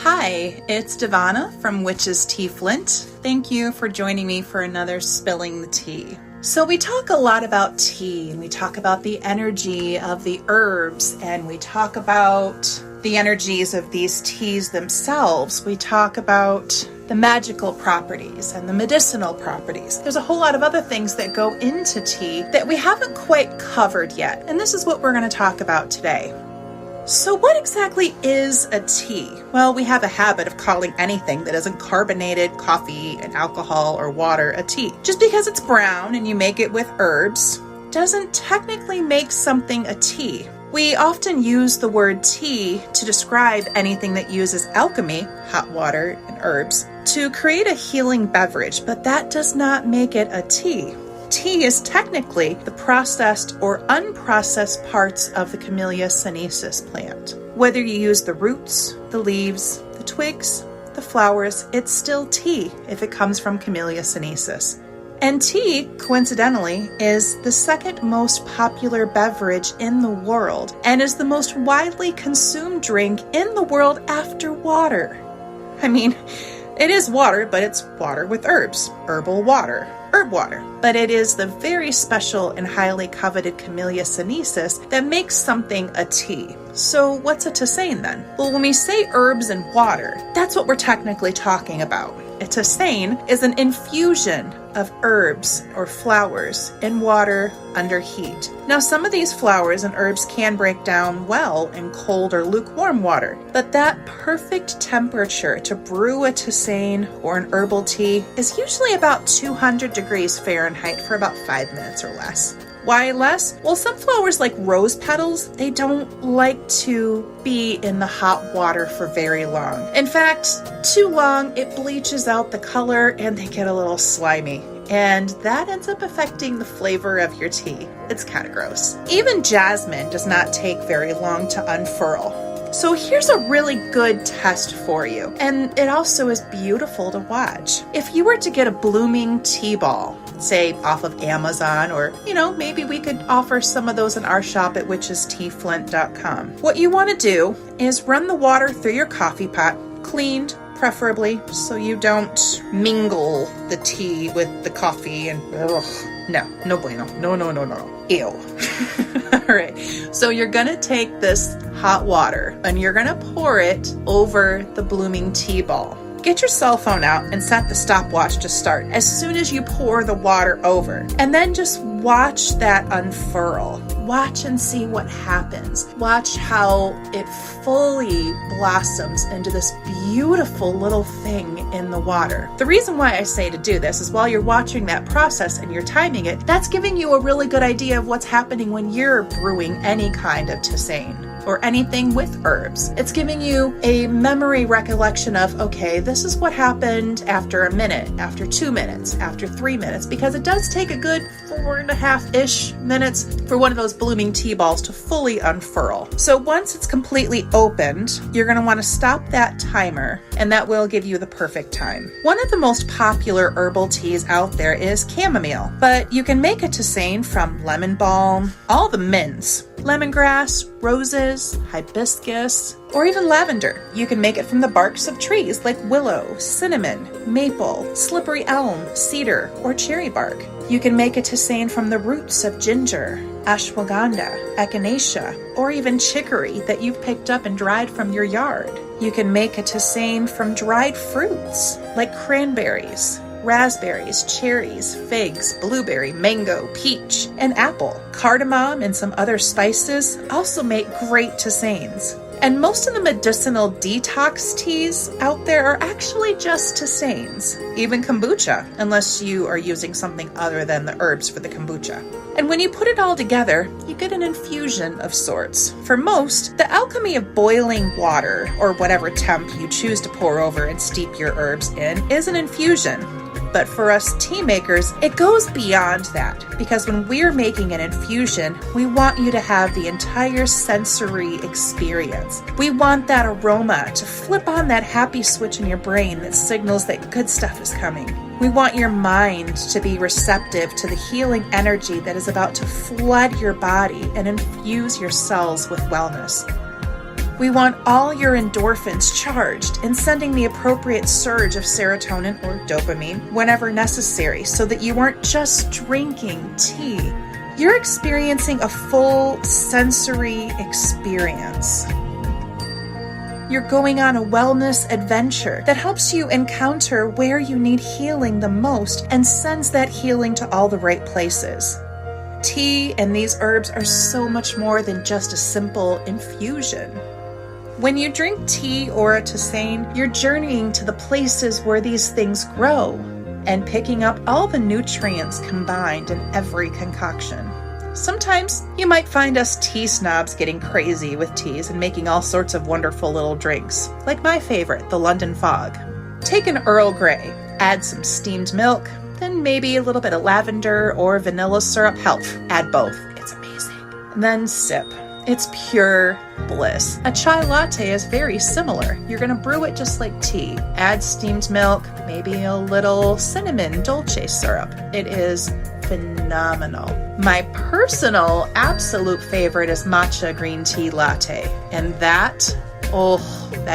Hi, it's Davonna from Witch's Tea Flint. Thank you for joining me for another Spilling the Tea. So we talk a lot about tea, and we talk about the energy of the herbs, and we talk about the energies of these teas themselves. We talk about the magical properties and the medicinal properties. There's a whole lot of other things that go into tea that we haven't quite covered yet, and this is what we're going to talk about today. So what exactly is a tea? Well, we have a habit of calling anything that isn't carbonated coffee and alcohol or water a tea. Just because it's brown and you make it with herbs doesn't technically make something a tea. We often use the word tea to describe anything that uses alchemy, hot water and herbs, to create a healing beverage, but that does not make it a tea. Tea is technically the processed or unprocessed parts of the Camellia sinensis plant. Whether you use the roots, the leaves, the twigs, the flowers, it's still tea if it comes from Camellia sinensis. And tea, coincidentally, is the second most popular beverage in the world and is the most widely consumed drink in the world after water. I mean, it is water, but it's water with herbs, herbal water. Herb water, but it is the very special and highly coveted Camellia sinensis that makes something a tea. So what's a tisane then? Well, when we say herbs and water, that's what we're technically talking about. A tisane is an infusion of herbs or flowers in water under heat. Now, some of these flowers and herbs can break down well in cold or lukewarm water, but that perfect temperature to brew a tisane or an herbal tea is usually about 200 degrees Fahrenheit for about 5 minutes or less. Why less? Well, some flowers like rose petals, they don't like to be in the hot water for very long. In fact, too long, it bleaches out the color and they get a little slimy. And that ends up affecting the flavor of your tea. It's kind of gross. Even jasmine does not take very long to unfurl. So here's a really good test for you. And it also is beautiful to watch. If you were to get a blooming tea ball, say off of Amazon, or, maybe we could offer some of those in our shop at witchesteaflint.com. What you want to do is run the water through your coffee pot, cleaned, preferably, so you don't mingle the tea with the coffee and no bueno. No. Ew. All right. So you're going to take this hot water and you're going to pour it over the blooming tea ball. Get your cell phone out and set the stopwatch to start as soon as you pour the water over. And then just watch that unfurl. Watch and see what happens. Watch how it fully blossoms into this beautiful little thing in the water. The reason why I say to do this is while you're watching that process and you're timing it, that's giving you a really good idea of what's happening when you're brewing any kind of tisane or anything with herbs. It's giving you a memory recollection of, okay, this is what happened after a minute, after 2 minutes, after 3 minutes, because it does take a good 4.5-ish minutes for one of those blooming tea balls to fully unfurl. So once it's completely opened, you're going to want to stop that timer, and that will give you the perfect time. One of the most popular herbal teas out there is chamomile, but you can make a tisane from lemon balm, all the mints, lemongrass, roses, hibiscus, or even lavender. You can make it from the barks of trees like willow, cinnamon, maple, slippery elm, cedar, or cherry bark. You can make a tisane from the roots of ginger, ashwagandha, echinacea, or even chicory that you've picked up and dried from your yard. You can make a tisane from dried fruits like cranberries, raspberries, cherries, figs, blueberry, mango, peach, and apple. Cardamom and some other spices also make great tisanes. And most of the medicinal detox teas out there are actually just tisanes, even kombucha, unless you are using something other than the herbs for the kombucha. And when you put it all together, you get an infusion of sorts. For most, the alchemy of boiling water, or whatever temp you choose to pour over and steep your herbs in, is an infusion. But for us tea makers, it goes beyond that, because when we're making an infusion, we want you to have the entire sensory experience. We want that aroma to flip on that happy switch in your brain that signals that good stuff is coming. We want your mind to be receptive to the healing energy that is about to flood your body and infuse your cells with wellness. We want all your endorphins charged and sending the appropriate surge of serotonin or dopamine whenever necessary so that you aren't just drinking tea. You're experiencing a full sensory experience. You're going on a wellness adventure that helps you encounter where you need healing the most and sends that healing to all the right places. Tea and these herbs are so much more than just a simple infusion. When you drink tea or a tisane, you're journeying to the places where these things grow and picking up all the nutrients combined in every concoction. Sometimes you might find us tea snobs getting crazy with teas and making all sorts of wonderful little drinks, like my favorite, the London Fog. Take an Earl Grey, add some steamed milk, then maybe a little bit of lavender or vanilla syrup. Help, add both. It's amazing. And then sip. It's pure bliss. A chai latte is very similar. You're going to brew it just like tea. Add steamed milk, maybe a little cinnamon dolce syrup. It is phenomenal. My personal absolute favorite is matcha green tea latte. And that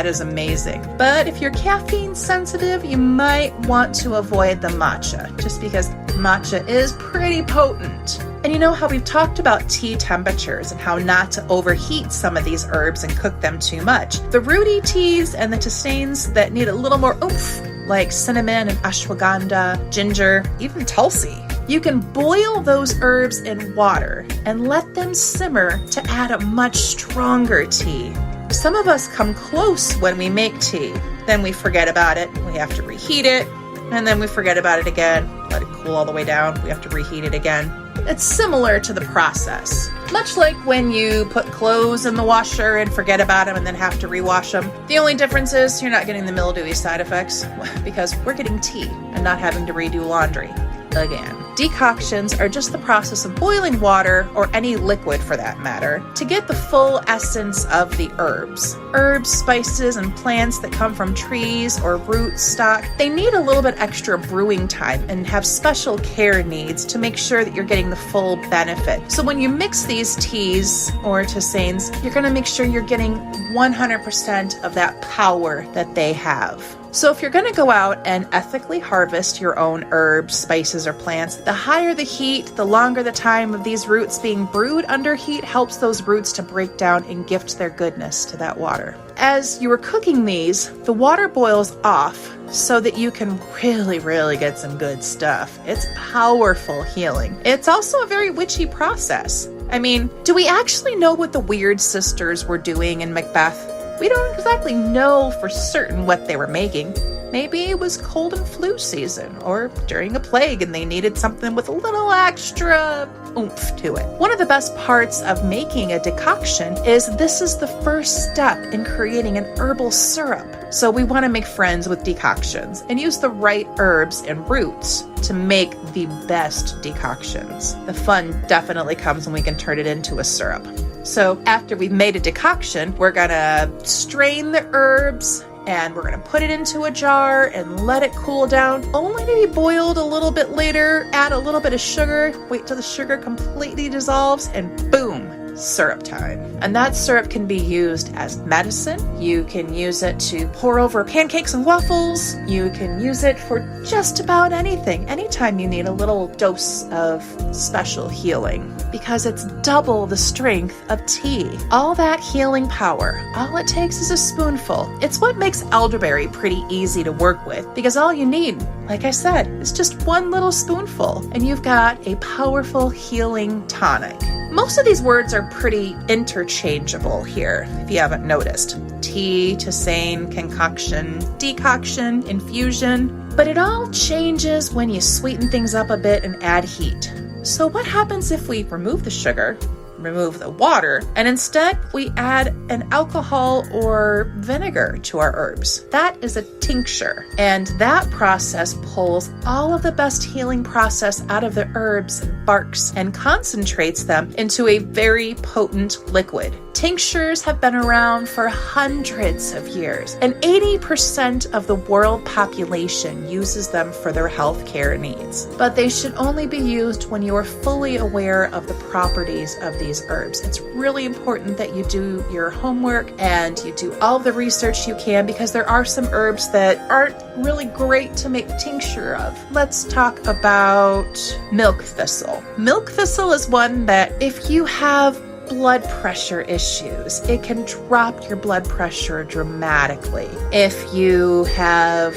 is amazing. But if you're caffeine sensitive, you might want to avoid the matcha, just because matcha is pretty potent. And you know how we've talked about tea temperatures and how not to overheat some of these herbs and cook them too much. The rooty teas and the tisanes that need a little more oomph, like cinnamon and ashwagandha, ginger, even tulsi. You can boil those herbs in water and let them simmer to add a much stronger tea. Some of us come close when we make tea, then we forget about it, we have to reheat it, and then we forget about it again, let it cool all the way down, we have to reheat it again. It's similar to the process. Much like when you put clothes in the washer and forget about them and then have to rewash them. The only difference is you're not getting the mildewy side effects because we're getting tea and not having to redo laundry again. Decoctions are just the process of boiling water, or any liquid for that matter, to get the full essence of the herbs. Herbs, spices, and plants that come from trees or root stock, they need a little bit extra brewing time and have special care needs to make sure that you're getting the full benefit. So when you mix these teas or tisanes, you're going to make sure you're getting 100% of that power that they have. So if you're going to go out and ethically harvest your own herbs, spices, or plants, the higher the heat, the longer the time of these roots being brewed under heat helps those roots to break down and gift their goodness to that water. As you are cooking these, the water boils off so that you can really get some good stuff. It's powerful healing. It's also a very witchy process. I mean, do we actually know what the weird sisters were doing in Macbeth? We don't exactly know for certain what they were making. Maybe it was cold and flu season, or during a plague and they needed something with a little extra oomph to it. One of the best parts of making a decoction is this is the first step in creating an herbal syrup. So we want to make friends with decoctions and use the right herbs and roots to make the best decoctions. The fun definitely comes when we can turn it into a syrup. So after we've made a decoction, we're gonna strain the herbs and we're gonna put it into a jar and let it cool down, only to be boiled a little bit later, add a little bit of sugar, wait till the sugar completely dissolves, and boom, syrup time. And that syrup can be used as medicine. You can use it to pour over pancakes and waffles. You can use it for just about anything, anytime you need a little dose of special healing, because it's double the strength of tea. All that healing power, all it takes is a spoonful. It's what makes elderberry pretty easy to work with, because all you need, like I said, is just one little spoonful, and you've got a powerful healing tonic. Most of these words are pretty interchangeable here, if you haven't noticed. Tea, tisane, concoction, decoction, infusion. But it all changes when you sweeten things up a bit and add heat. So what happens if we remove the sugar, remove the water, and instead we add an alcohol or vinegar to our herbs? That is a tincture, and that process pulls all of the best healing process out of the herbs and barks and concentrates them into a very potent liquid. Tinctures have been around for hundreds of years, and 80% of the world population uses them for their healthcare needs. But they should only be used when you are fully aware of the properties of these herbs. It's really important that you do your homework and you do all the research you can, because there are some herbs that aren't really great to make tincture of. Let's talk about milk thistle. Milk thistle is one that if you have blood pressure issues, it can drop your blood pressure dramatically. If you have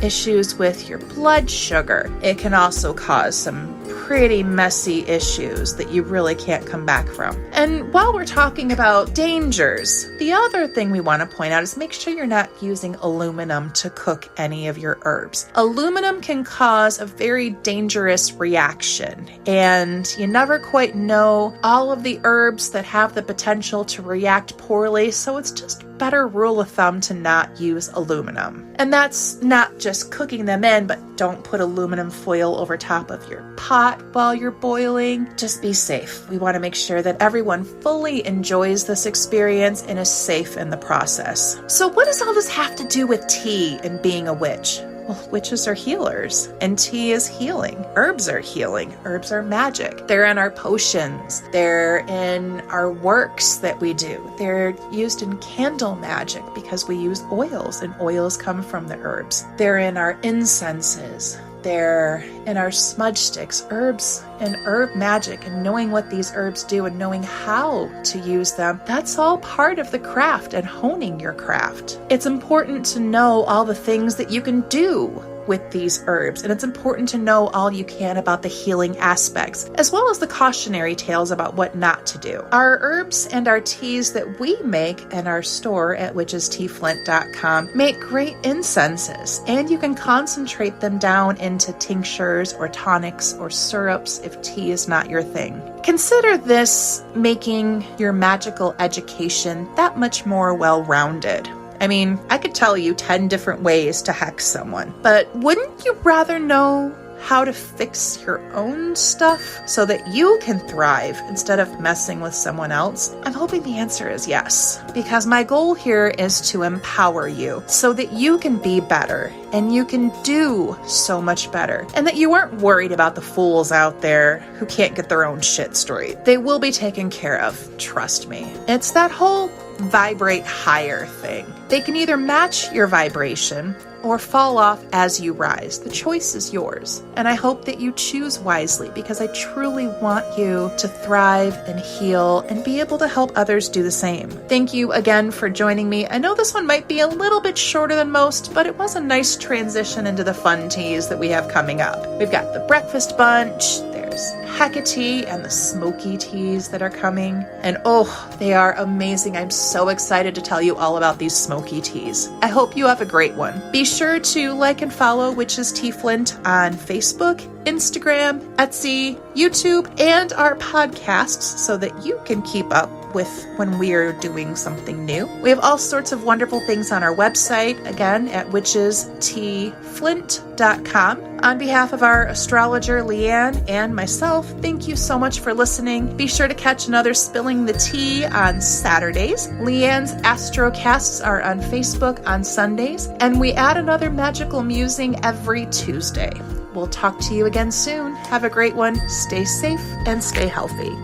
issues with your blood sugar, it can also cause some pretty messy issues that you really can't come back from. And while we're talking about dangers, the other thing we want to point out is make sure you're not using aluminum to cook any of your herbs. Aluminum can cause a very dangerous reaction, and you never quite know all of the herbs that have the potential to react poorly, so it's just better rule of thumb to not use aluminum. And that's not just cooking them in, but don't put aluminum foil over top of your pot while you're boiling. Just be safe. We want to make sure that everyone fully enjoys this experience and is safe in the process. So what does all this have to do with tea and being a witch? Well, witches are healers, and tea is healing. Herbs are healing. Herbs are magic. They're in our potions. They're in our works that we do. They're used in candle magic because we use oils, and oils come from the herbs. They're in our incenses. They're in our smudge sticks. Herbs and herb magic, and knowing what these herbs do and knowing how to use them, that's all part of the craft and honing your craft. It's important to know all the things that you can do with these herbs, and it's important to know all you can about the healing aspects, as well as the cautionary tales about what not to do. Our herbs and our teas that we make in our store at witchesteaflint.com make great incenses, and you can concentrate them down into tinctures or tonics or syrups if tea is not your thing. Consider this making your magical education that much more well-rounded. I mean, I could tell you 10 different ways to hex someone, but wouldn't you rather know how to fix your own stuff so that you can thrive instead of messing with someone else? I'm hoping the answer is yes, because my goal here is to empower you so that you can be better and you can do so much better, and that you aren't worried about the fools out there who can't get their own shit straight. They will be taken care of, trust me. It's that whole vibrate higher thing. They can either match your vibration or fall off as you rise. The choice is yours. And I hope that you choose wisely, because I truly want you to thrive and heal and be able to help others do the same. Thank you again for joining me. I know this one might be a little bit shorter than most, but it was a nice transition into the fun teas that we have coming up. We've got the breakfast bunch, there's Hecate and the smoky teas that are coming. And oh, they are amazing. I'm so excited to tell you all about these smoky teas. I hope you have a great one. Be sure to like and follow Witches Tea Flint on Facebook, Instagram, Etsy, YouTube, and our podcasts so that you can keep up with when we are doing something new. We have all sorts of wonderful things on our website, again, at witchesteaflint.com. On behalf of our astrologer, Leanne, and myself, thank you so much for listening. Be sure to catch another Spilling the Tea on Saturdays. Leanne's Astrocasts are on Facebook on Sundays, and we add another magical musing every Tuesday. We'll talk to you again soon. Have a great one. Stay safe and stay healthy.